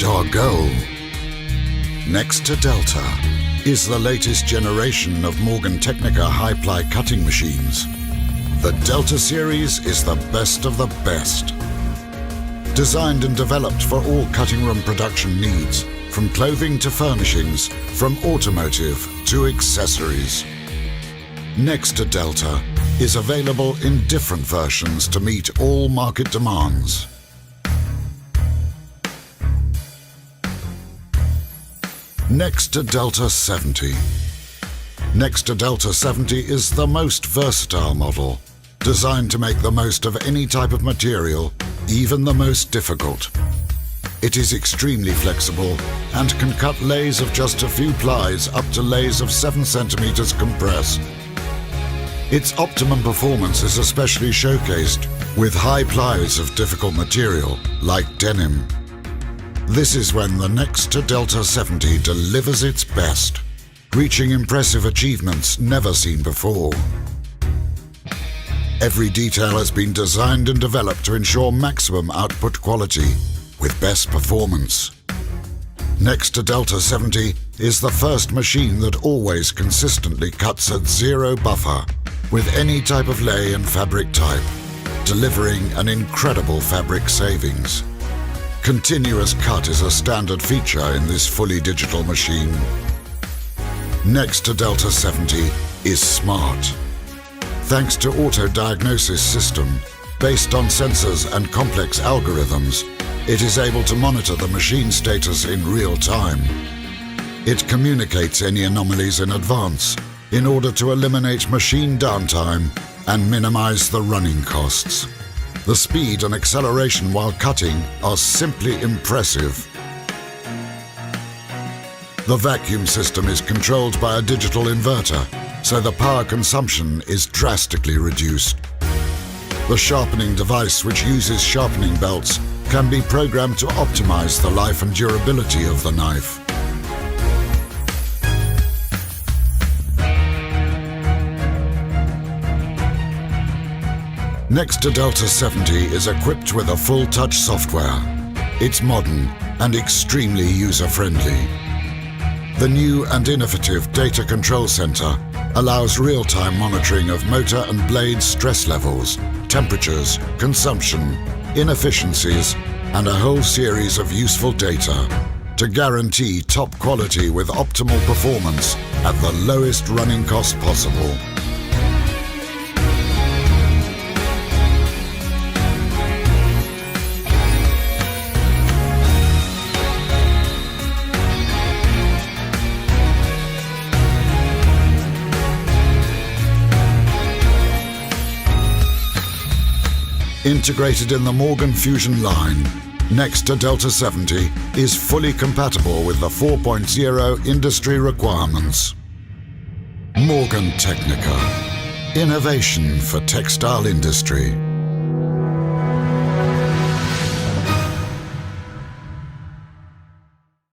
our goal. Next to Delta is the latest generation of Morgan Technica high-ply cutting machines. The Delta series is the best of the best. Designed and developed for all cutting room production needs, from clothing to furnishings, from automotive to accessories. Next to Delta is available in different versions to meet all market demands. Next to Delta 70. Next to Delta 70 is the most versatile model, designed to make the most of any type of material, even the most difficult. It is extremely flexible and can cut lays of just a few plies up to lays of 7 centimeters compressed. Its optimum performance is especially showcased with high plies of difficult material like denim. This is when the Next to Delta 70 delivers its best, reaching impressive achievements never seen before. Every detail has been designed and developed to ensure maximum output quality with best performance. Next to Delta 70 is the first machine that always consistently cuts at zero buffer with any type of lay and fabric type, delivering an incredible fabric savings. Continuous cut is a standard feature in this fully digital machine. Next to Delta 70 is smart. Thanks to auto-diagnosis system, based on sensors and complex algorithms, it is able to monitor the machine status in real time. It communicates any anomalies in advance in order to eliminate machine downtime and minimize the running costs. The speed and acceleration while cutting are simply impressive. The vacuum system is controlled by a digital inverter, so the power consumption is drastically reduced. The sharpening device, which uses sharpening belts, can be programmed to optimize the life and durability of the knife. Next to Delta 70 is equipped with a full touch software. It's modern and extremely user-friendly. The new and innovative Data Control Center allows real-time monitoring of motor and blade stress levels, temperatures, consumption, inefficiencies, and a whole series of useful data to guarantee top quality with optimal performance at the lowest running cost possible. Integrated in the Morgan Fusion line, Next to Delta 70 is fully compatible with the 4.0 industry requirements. Morgan Technica. Innovation for textile industry.